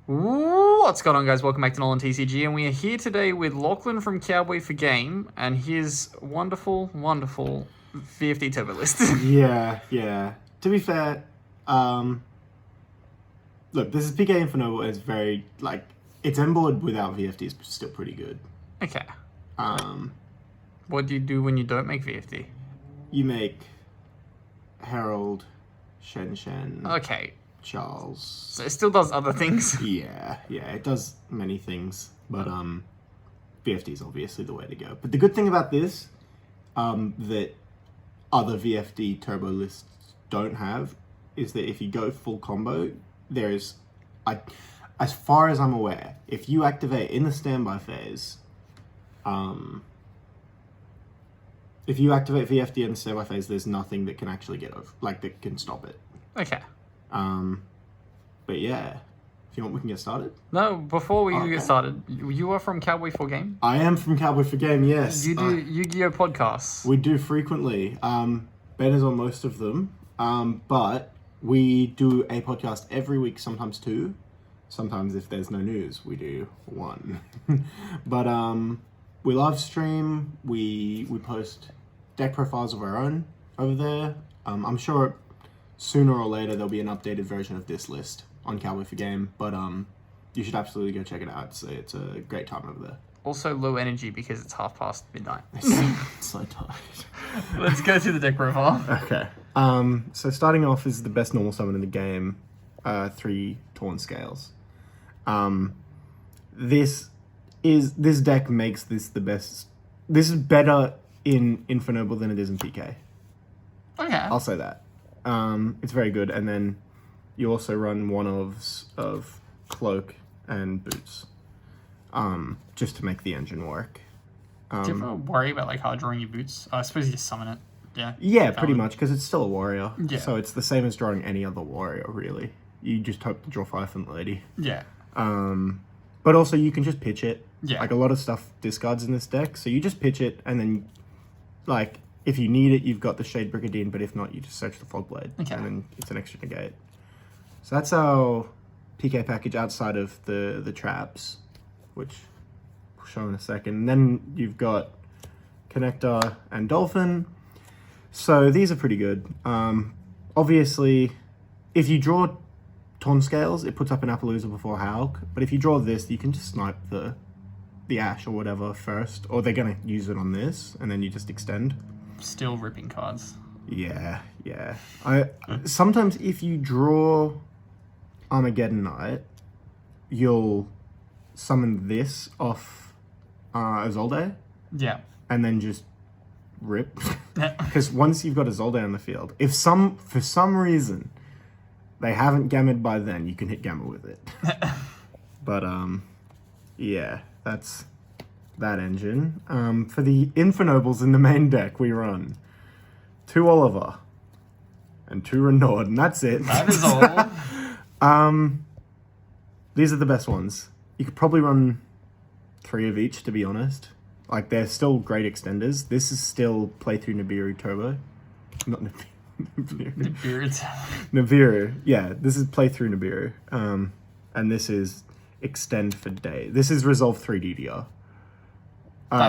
What's going on, guys? Welcome back to NolanTCG, and we are here today with Lachlan from Cowboy4Game and his wonderful, wonderful VFD turbo list. Yeah. To be fair, look, this is PK Infernoble, and it's very, its onboard without VFD is still pretty good. Okay. What do you do when you don't make VFD? You make Herald, Shen, Okay. Charles. So it still does other things. Yeah, it does many things, but VFD is obviously the way to go. But the good thing about this, that other VFD turbo lists don't have, is that if you go full combo, there is, as far as I'm aware, if you activate in the standby phase, if you activate VFD in the standby phase, there's nothing that can actually get over, that can stop it. Okay. But yeah, if you want, we can get started. No, before we get started, you are from Cowboy4Game? I am from Cowboy4Game, yes. You do Yu-Gi-Oh podcasts? We do frequently. Ben is on most of them, but we do a podcast every week, sometimes two. Sometimes if there's no news, we do one. But we live stream, we post deck profiles of our own over there. I'm sure sooner or later there'll be an updated version of this list on Cowboy4Game, but you should absolutely go check it out. It's a great time over there. Also low energy because it's midnight. So tired. Let's go through the deck profile. Okay. So starting off is the best normal summon in the game, 3 Torn Scales. This deck makes this the best. This is better in Infernoble than it is in PK. Okay. I'll say that. It's very good, and then you also run one-ofs of Cloak and Boots, just to make the engine work. Do you ever worry about hard drawing your boots? I suppose you just summon it. Yeah. Yeah, pretty much, because it's still a warrior. Yeah. So it's the same as drawing any other warrior, really. You just hope to draw 5 from the lady. Yeah. But also you can just pitch it. Yeah. A lot of stuff discards in this deck, so you just pitch it, and then, if you need it, you've got the Shade Brigandine, but if not, you just search the Fogblade. Okay. And then it's an extra negate. So that's our PK package outside of the traps, which we'll show in a second. And then you've got Connector and Dolphin. So these are pretty good. Obviously, if you draw Torn Scales, it puts up an Appaloosa before Hulk. But if you draw this, you can just snipe the Ash or whatever first, or they're going to use it on this, and then you just extend. Still ripping cards. Yeah. Sometimes if you draw Armageddon Knight, you'll summon this off Azolde. Yeah. And then just rip. Because once you've got Azolde on the field, if for some reason they haven't gammed by then, you can hit Gamma with it. But yeah, that's that engine. For the Infernobles in the main deck, we run 2 Oliver and 2 Renaud, and that's it. That is all. These are the best ones. You could probably run 3 of each, to be honest. They're still great extenders. This is still playthrough Nibiru Turbo. Not Nibiru. Nibiru. Yeah, this is playthrough Nibiru. And this is extend for day. This is resolve 3 DDR.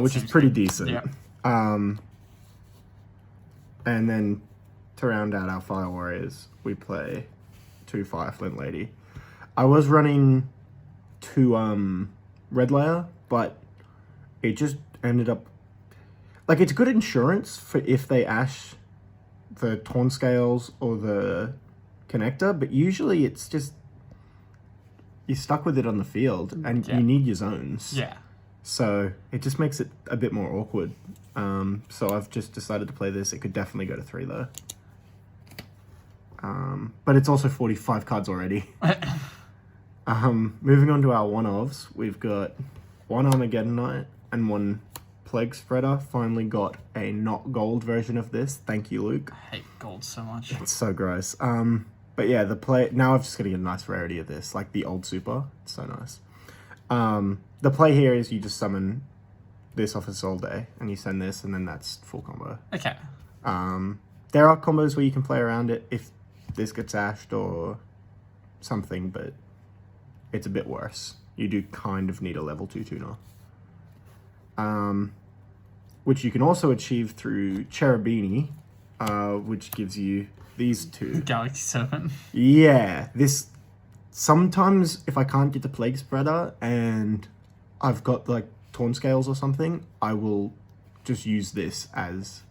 Which is pretty decent. Yeah. And then to round out our Fire Warriors, we play 2 Fireflint Lady. I was running 2 Red Layer, but it just ended up... it's good insurance for if they ash the Torn Scales or the Connector, but usually it's just... You're stuck with it on the field, and you need your zones. Yeah. So it just makes it a bit more awkward. So I've just decided to play this. It could definitely go to 3 though. But it's also 45 cards already. Moving on to our one-ofs, we've got 1 Armageddon Knight and 1 Plague Spreader. Finally got a not gold version of this. Thank you, Luke. I hate gold so much. It's so gross. But yeah, now I've just got to get a nice rarity of this, the old super. It's so nice. The play here is you just summon this off a Soul Day, and you send this, and then that's full combo. Okay. There are combos where you can play around it if this gets ashed or something, but it's a bit worse. You do kind of need a level 2 tuner. Which you can also achieve through Cherubini, which gives you these two. Galaxy 7. Yeah, this... Sometimes, if I can't get the Plague Spreader and I've got, like, Torn Scales or something, I will just use this as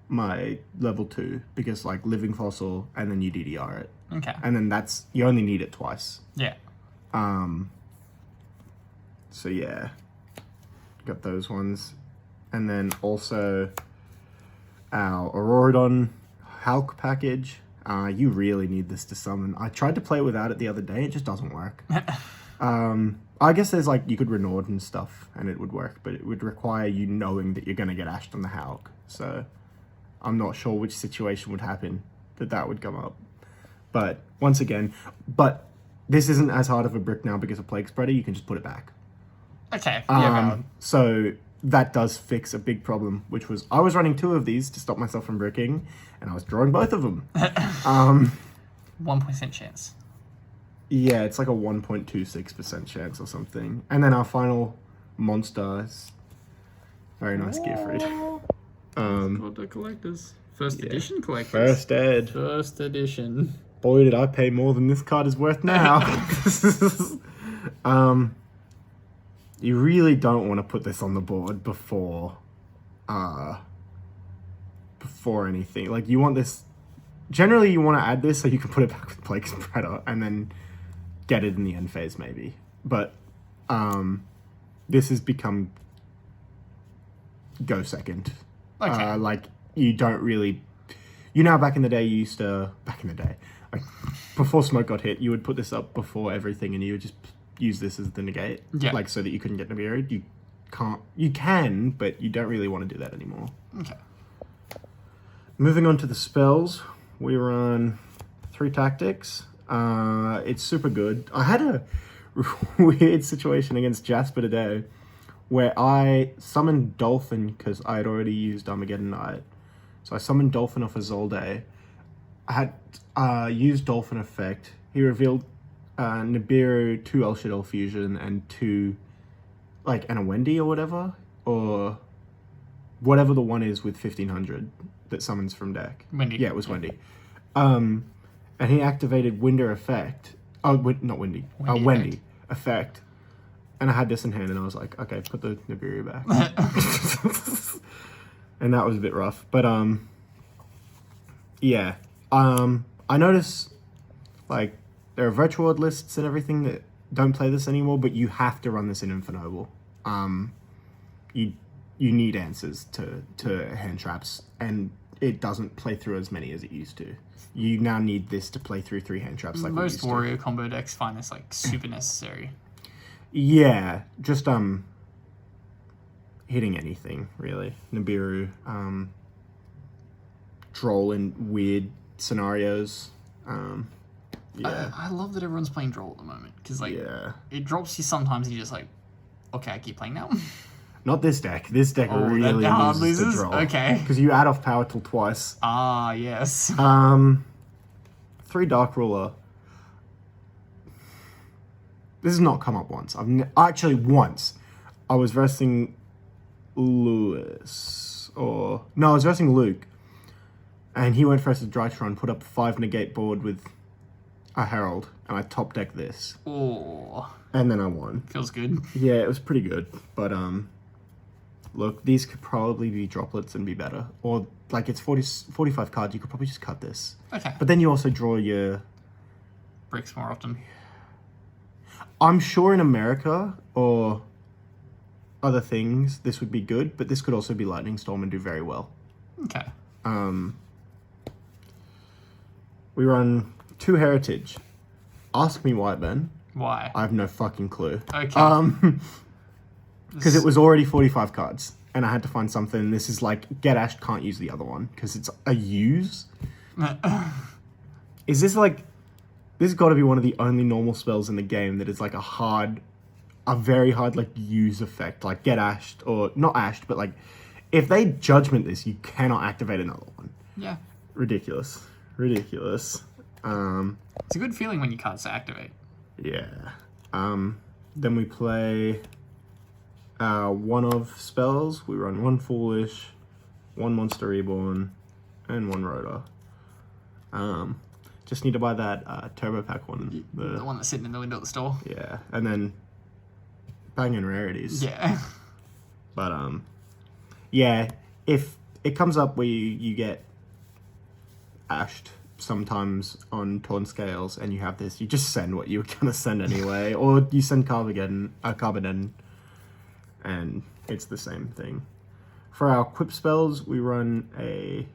my level 2, because, like, Living Fossil, and then you DDR it. Okay. And then that's... You only need it twice. Yeah. So, yeah. Got those ones. And then also our Auroradon Hulk package. You really need this to summon. I tried to play without it the other day. It just doesn't work. I guess there's like, you could Renord and stuff and it would work, but it would require you knowing that you're going to get ashed on the Hulk. So I'm not sure which situation would happen that would come up. But once again, this isn't as hard of a brick now because of Plague Spreader. You can just put it back. Okay. Yeah, valid. So that does fix a big problem, which was I was running 2 of these to stop myself from bricking, and I was drawing both of them. 1% chance. Yeah, it's like a 1.26% chance or something. And then our final monster is very nice Gearfried. Got the collectors. First edition collectors. First ed. First edition. Boy, did I pay more than this card is worth now. You really don't want to put this on the board before anything. Like, you want this... Generally, you want to add this so you can put it back with Plague Spreader and then get it in the end phase, maybe. But this has become go second. Okay. Like, you don't really... You know, back in the day, you used to... Back in the day, like, before Smoke got hit, you would put this up before everything and you would just use this as the negate. Yeah. Like, so that you couldn't get Nibiru. You can't... You can, but you don't really want to do that anymore. Okay. Moving on to the spells, we run 3 tactics. It's super good. I had a weird situation against Jasper today where I summoned Dolphin because I had already used Armageddon Knight. So I summoned Dolphin off a Zolde. I had used Dolphin effect. He revealed Nibiru, 2 El Shaddai Fusion, and 2, like, and a Wendy or whatever. Or whatever the one is with 1500 that summons from deck. Wendy. Yeah, it was Wendy. And he activated Winder effect. Oh, not Wendy. Wendy effect. And I had this in hand, and I was like, okay, put the Nibiru back. And that was a bit rough. But, yeah. I notice, like, there are virtual world lists and everything that don't play this anymore, but you have to run this in Infernoble. You need answers to hand traps, and it doesn't play through as many as it used to. You now need this to play through 3 hand traps like most warrior combo decks find this like super necessary. Yeah, just hitting anything really. Nibiru, Droll in weird scenarios. Yeah, I love that everyone's playing Droll at the moment because like yeah. it drops you sometimes. And you're just like, okay, I keep playing now. Not this deck. This deck really loses the Droll. Okay. Because you add off power till twice. Ah, yes. 3 Dark Ruler. This has not come up once. Actually, once. I was versing Lewis. No, I was versing Luke. And he went versus Drytron, put up 5 negate board with a Herald. And I top decked this. Oh. And then I won. Feels good. Yeah, it was pretty good. But, look, these could probably be droplets and be better. Or, like, it's 45 cards. You could probably just cut this. Okay. But then you also draw your... Bricks more often. I'm sure in America or other things, this would be good. But this could also be Lightning Storm and do very well. Okay. We run 2 Heritage. Ask me why, Ben. Why? I have no fucking clue. Okay. Because it was already 45 cards, and I had to find something. This is like, get ashed, can't use the other one, because it's a use. Is this like... This has got to be one of the only normal spells in the game that is like a very hard, like, use effect. Like, get ashed, or not ashed, but like, if they judgment this, you cannot activate another one. Yeah. Ridiculous. It's a good feeling when you can't activate. Yeah. Then we play one of spells. We run one Foolish, one Monster Reborn, and one Rotor. Just need to buy that Turbo Pack one. The one that's sitting in the window at the store. Yeah, and then banging rarities. Yeah. But yeah, if it comes up where you get ashed sometimes on Torn Scales and you have this, you just send what you were gonna send anyway, or you send Carbonen, and it's the same thing. For our equip spells, we run a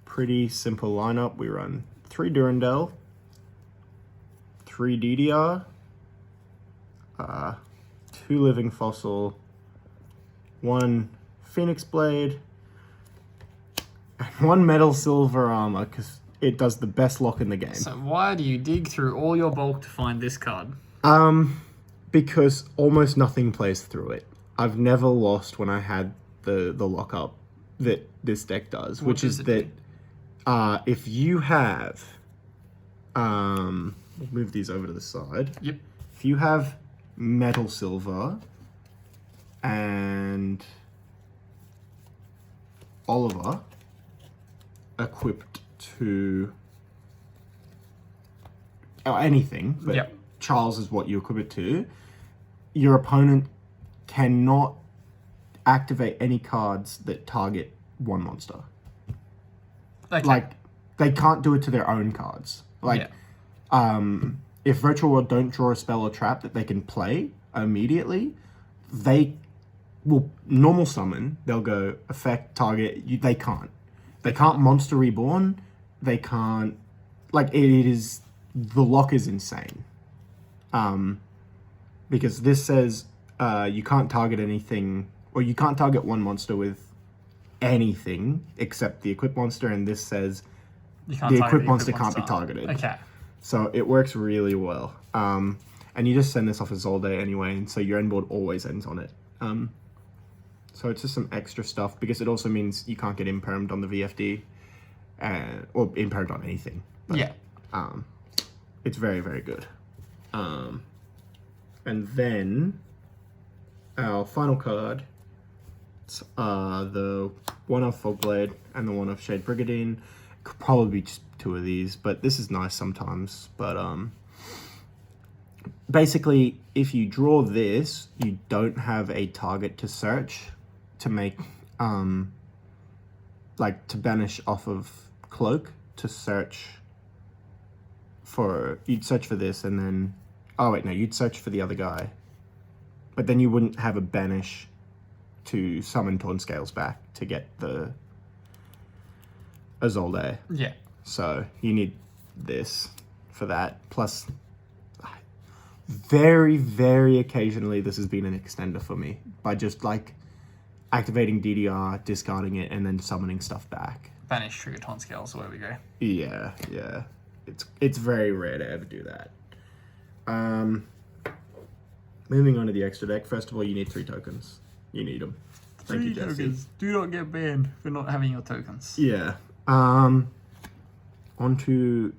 pretty simple lineup. We run 3 Durandal, 3 DDR, 2 Living Fossil, 1 Phoenix Blade, and 1 Metal Silver Armor, because it does the best lock in the game. So why do you dig through all your bulk to find this card? Because almost nothing plays through it. I've never lost when I had the lockup that this deck does, which is that if you have, we'll move these over to the side. Yep. If you have Metal Silver and Oliver equipped to anything, but yep. Charles is what you equip it to, your opponent cannot activate any cards that target one monster. Okay. Like, they can't do it to their own cards. Like, if Virtual World don't draw a spell or trap that they can play immediately, they will normal summon. They'll go effect, target. They can't. They can't Monster Reborn. They can't. Like, it is. The lock is insane. Because this says you can't target anything, or you can't target one monster with anything except the equipped monster, and this says the equipped monster can't be targeted. Okay. So it works really well. And you just send this off as Zolde anyway, and so your end board always ends on it. So it's just some extra stuff, because it also means you can't get impermed on the VFD, or impermed on anything. But, yeah. It's very, very good. And then our final card, the one of Fogblade and the one of Shade Brigandine. Could probably be just 2 of these, but this is nice sometimes. But basically, if you draw this, you don't have a target to search to make, like, to banish off of Cloak to search for. You'd search for this, and then, oh wait, no, you'd search for the other guy, but then you wouldn't have a banish to summon Torn Scales back to get the Azolde. Yeah. So you need this for that. Plus, very, very occasionally, this has been an extender for me by just like activating DDR, discarding it, and then summoning stuff back. Banish trigger Torn Scales, so where we go. Yeah, yeah. It's very rare to ever do that. Moving on to the extra deck. First of all, you need 3 tokens. You need them. Thank you, Jesse. Tokens. Do not get banned for not having your tokens. Yeah. Onto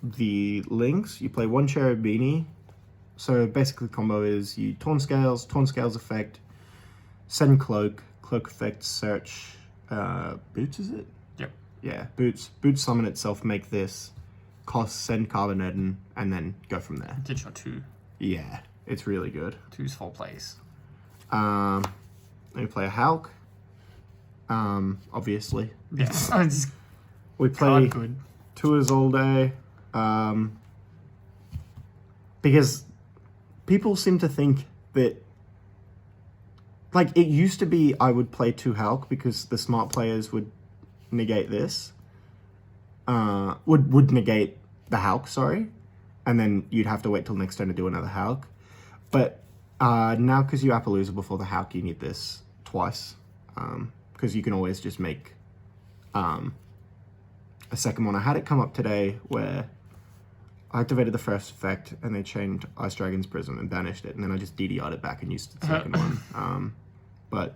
the links. You play 1 Cherubini. So basically, combo is you Torn Scales effect, send Cloak effect, search. Boots, is it? Yep. Yeah, Boots summon itself, make this, cost, send Carboneddin, and then go from there. Get your 2. Yeah, it's really good. 2's 4 plays. Then we play a Hulk. Obviously. Yeah. We play good. 2 Azolde. Because people seem to think that, like, it used to be I would play 2 Hulk because the smart players would negate this. Would negate the Hulk, sorry. And then you'd have to wait till next turn to do another Hulk. But now, because you Appaloosa before the Hulk, you need this twice. Because you can always just make a second one. I had it come up today where I activated the first effect and they changed Ice Dragon's Prism and banished it, and then I just DDR'd it back and used the second one. But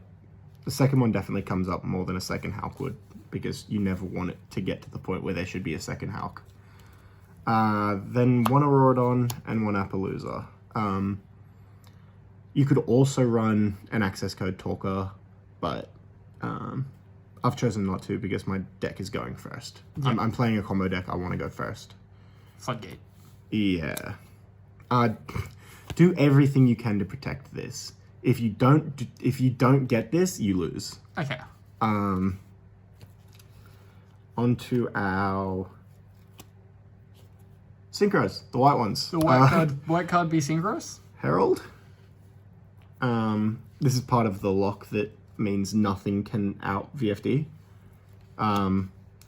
the second one definitely comes up more than a second Hulk would, because you never want it to get to the point where there should be a second Hulk. Then 1 Auroradon and 1 Appaloosa. You could also run an access code talker, but I've chosen not to because my deck is going first. Yeah. I'm playing a combo deck. I want to go first. Floodgate. Yeah. Do everything you can to protect this. If you don't get this, you lose. Okay. Onto our synchros, the white ones. The white card be synchros? Herald. This is part of the lock that means nothing can out VFD.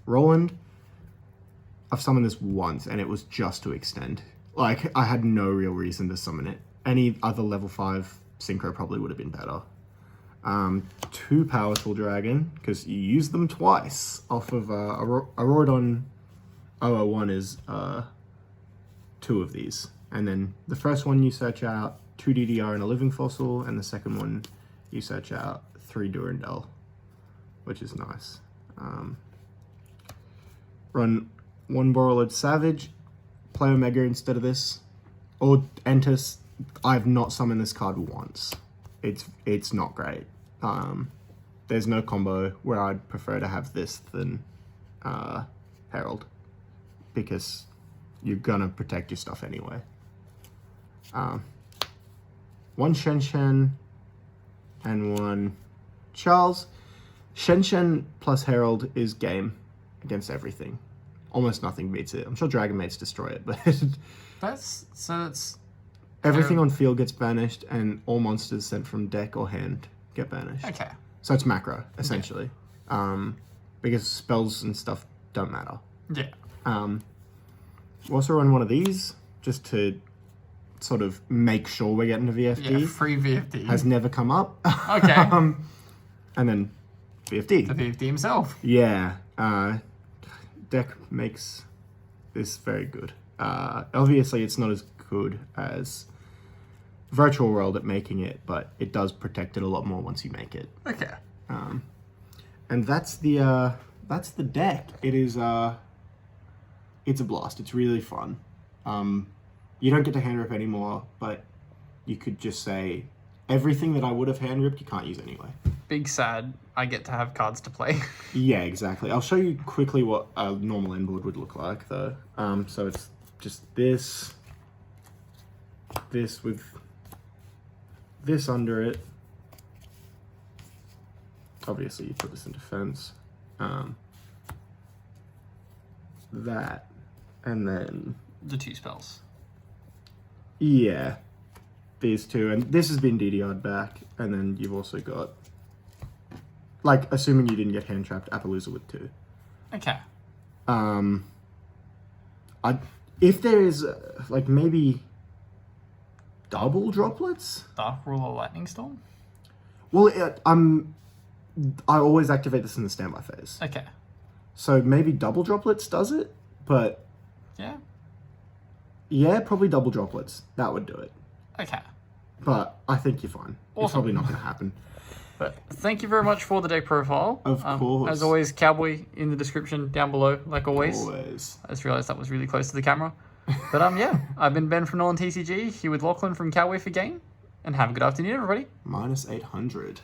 Roland. I've summoned this once, and it was just to extend. Like, I had no real reason to summon it. Any other level 5 synchro probably would have been better. 2 Powerful Dragon, because you use them twice off of Auroradon 001 is 2 of these. And then the first one you search out 2 DDR and a Living Fossil, and the second one you search out 3 Durandal, which is nice. Run 1 Borreled Savage, play Omega instead of this, or Entus. I've not summoned this card once. It's not great. There's no combo where I'd prefer to have this than Herald, because you're gonna protect your stuff anyway. 1 Shen Shen and 1 Charles. Shen Shen plus Herald is game against everything. Almost nothing beats it. I'm sure Dragon Mates destroy it, but that's everything on field gets banished, and all monsters sent from deck or hand get banished. okay. So it's macro, essentially. Because spells and stuff don't matter. Yeah. We'll also run one of these, just to sort of make sure we're getting to VFD. Yeah, free VFD. Has never come up. Okay. And then VFD. The VFD himself. Yeah. Deck makes this very good. Obviously, it's not as good as Virtual World at making it, but it does protect it a lot more once you make it. Okay. And that's the deck. It is it's a blast. It's really fun. You don't get to hand rip anymore, but you could just say everything that I would have hand ripped, you can't use anyway. Big sad. I get to have cards to play. Yeah, exactly. I'll show you quickly what a normal end board would look like, though. So it's just this with this under it. Obviously, you put this in defense. That, and then The 2 spells. yeah, these 2, and this has been DDR'd back, and then you've also got, like, assuming you didn't get hand trapped, Appaloosa with 2. Okay. If there is like maybe double droplets. Dark Ruler Lightning Storm? Well, I always activate this in the standby phase. Okay. So maybe double droplets does it, but yeah, probably double droplets. That would do it. Okay. But I think you're fine. Awesome. It's probably not going to happen. But thank you very much for the deck profile. Of course. As always, Cowboy in the description down below, like always. Always. I just realised that was really close to the camera. But yeah, I've been Ben from NolanTCG, here with Lachlan from Cowboy4Game, and have a good afternoon, everybody. -800.